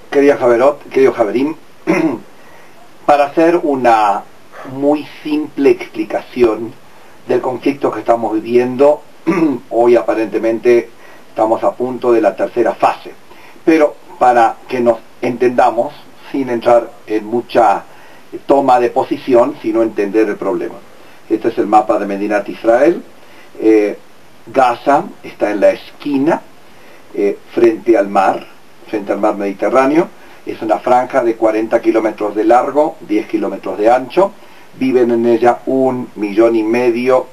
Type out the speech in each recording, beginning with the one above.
querido Javerín, para hacer una muy simple explicación del conflicto que estamos viviendo, hoy aparentemente estamos a punto de la tercera fase, pero para que nos entendamos, sin entrar en mucha toma de posición, sino entender el problema. Este es el mapa de Medinat Israel. Gaza está en la esquina, frente al mar Mediterráneo. Es una franja de 40 kilómetros de largo, 10 kilómetros de ancho. Viven en ella 1,5 millones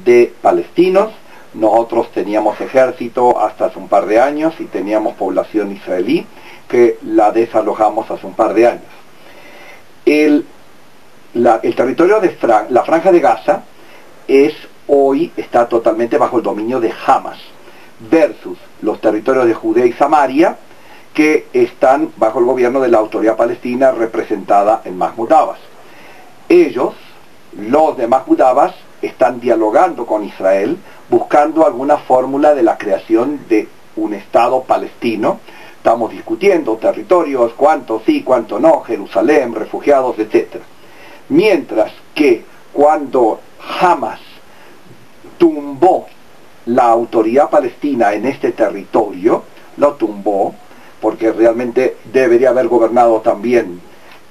de palestinos. Nosotros teníamos ejército hasta hace un par de años y teníamos población israelí que la desalojamos hace un par de años. El territorio de la franja de Gaza hoy está totalmente bajo el dominio de Hamas, versus los territorios de Judea y Samaria, que están bajo el gobierno de la autoridad palestina representada en Mahmoud Abbas. Ellos, los de Mahmoud Abbas, están dialogando con Israel, buscando alguna fórmula de la creación de un Estado palestino. Estamos discutiendo territorios, cuánto sí, cuánto no, Jerusalén, refugiados, etc. Mientras que cuando Hamas tumbó la autoridad palestina en este territorio, lo tumbó, porque realmente debería haber gobernado también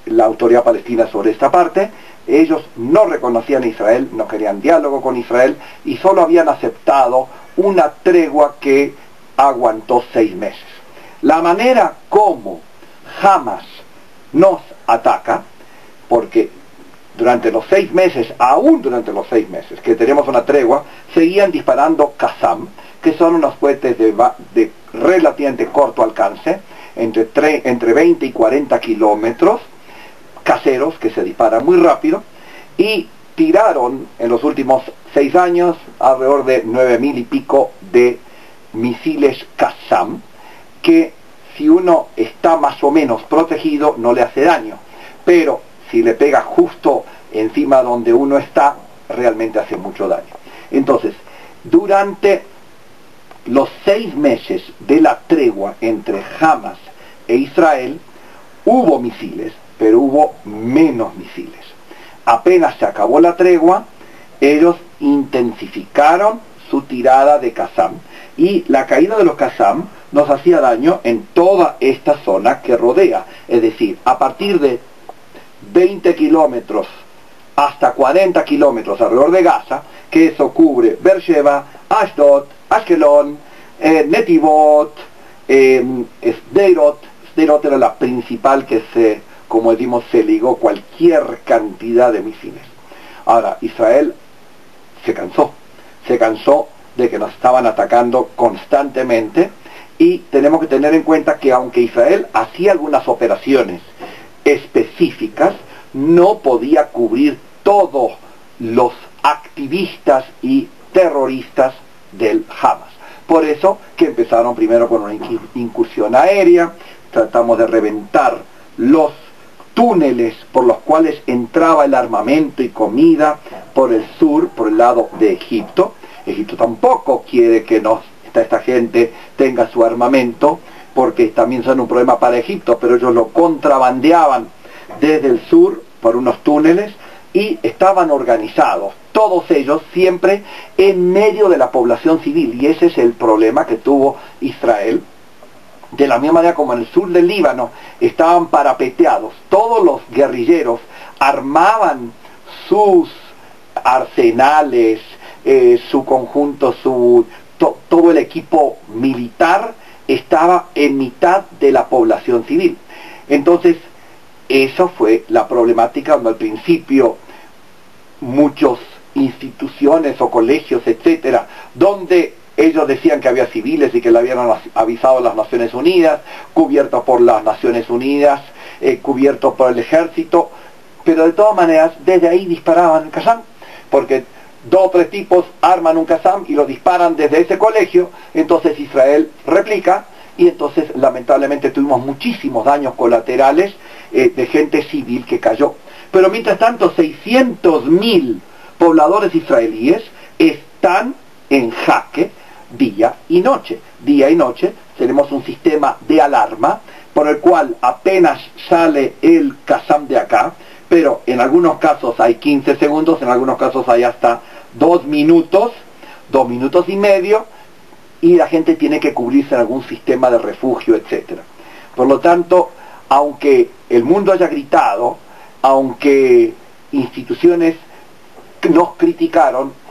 la autoridad palestina sobre esta parte. Ellos no reconocían a Israel, no querían diálogo con Israel y solo habían aceptado una tregua que aguantó 6 meses. La manera como Hamas nos ataca, porque durante los 6 meses, aún durante los 6 meses que tenemos una tregua, seguían disparando Qassam, que son unos cohetes de relativamente corto alcance, entre 20 y 40 kilómetros, caseros, que se disparan muy rápido, y tiraron en los últimos 6 años alrededor de 9.000 y pico de misiles Qassam, que si uno está más o menos protegido no le hace daño, pero si le pega justo encima donde uno está, realmente hace mucho daño. Entonces, durante los 6 meses de la tregua entre Hamas e Israel, hubo misiles, pero hubo menos misiles. Apenas se acabó la tregua, ellos intensificaron su tirada de Qassam, y la caída de los Qassam nos hacía daño en toda esta zona que rodea, es decir, a partir de 20 kilómetros hasta 40 kilómetros alrededor de Gaza, que eso cubre Beersheba, Ashdod, Ashkelon, Netivot, Sderot. Sderot era la principal que como decimos, se ligó cualquier cantidad de misiles. Ahora, Israel se cansó de que nos estaban atacando constantemente, y tenemos que tener en cuenta que aunque Israel hacía algunas operaciones específicas, no podía cubrir todos los activistas y terroristas del Hamas. Por eso que empezaron primero con una incursión aérea, tratamos de reventar los túneles por los cuales entraba el armamento y comida por el sur, por el lado de Egipto. Egipto tampoco quiere que esta gente tenga su armamento, porque también son un problema para Egipto, pero ellos lo contrabandeaban desde el sur por unos túneles y estaban organizados, todos ellos siempre en medio de la población civil, y ese es el problema que tuvo Israel. De la misma manera como en el sur del Líbano estaban parapeteados, todos los guerrilleros armaban sus arsenales, su conjunto, todo el equipo militar estaba en mitad de la población civil. Entonces, eso fue la problemática cuando al principio muchas instituciones o colegios, etcétera, donde ellos decían que había civiles y que le habían avisado a las Naciones Unidas, cubiertos por las Naciones Unidas, cubiertos por el ejército, pero de todas maneras desde ahí disparaban el Qassam, porque 2 o 3 tipos arman un Qassam y lo disparan desde ese colegio. Entonces Israel replica, y entonces lamentablemente tuvimos muchísimos daños colaterales de gente civil que cayó. Pero mientras tanto 600.000 pobladores israelíes están en jaque día y noche. Día y noche tenemos un sistema de alarma por el cual apenas sale el Qassam de acá, pero en algunos casos hay 15 segundos, en algunos casos hay hasta 2 minutos, 2 minutos y medio, y la gente tiene que cubrirse en algún sistema de refugio, etc. Por lo tanto, aunque el mundo haya gritado, aunque instituciones nos criticaron,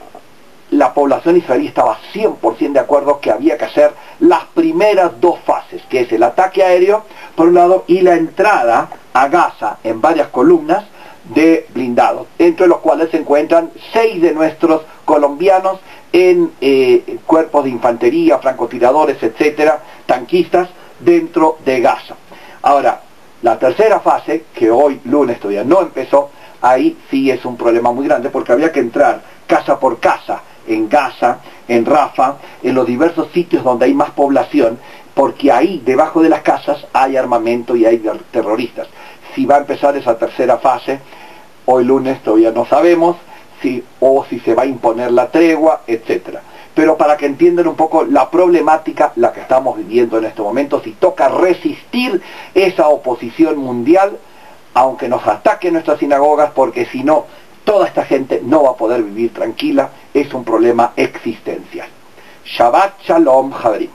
la población israelí estaba 100% de acuerdo que había que hacer las primeras 2 fases, que es el ataque aéreo, por un lado, y la entrada a Gaza en varias columnas de blindados, entre los cuales se encuentran 6 de nuestros colombianos en cuerpos de infantería, francotiradores, etcétera, tanquistas, dentro de Gaza. Ahora, la tercera fase, que hoy lunes todavía no empezó, ahí sí es un problema muy grande, porque había que entrar casa por casa en Gaza, en Rafah, en los diversos sitios donde hay más población, porque ahí debajo de las casas hay armamento y hay terroristas. Si va a empezar esa tercera fase, hoy lunes todavía no sabemos, o si se va a imponer la tregua, etc. Pero para que entiendan un poco la problemática la que estamos viviendo en estos momentos, y toca resistir esa oposición mundial, aunque nos ataquen nuestras sinagogas, porque si no, toda esta gente no va a poder vivir tranquila. Es un problema existencial. Shabbat Shalom, Javerim.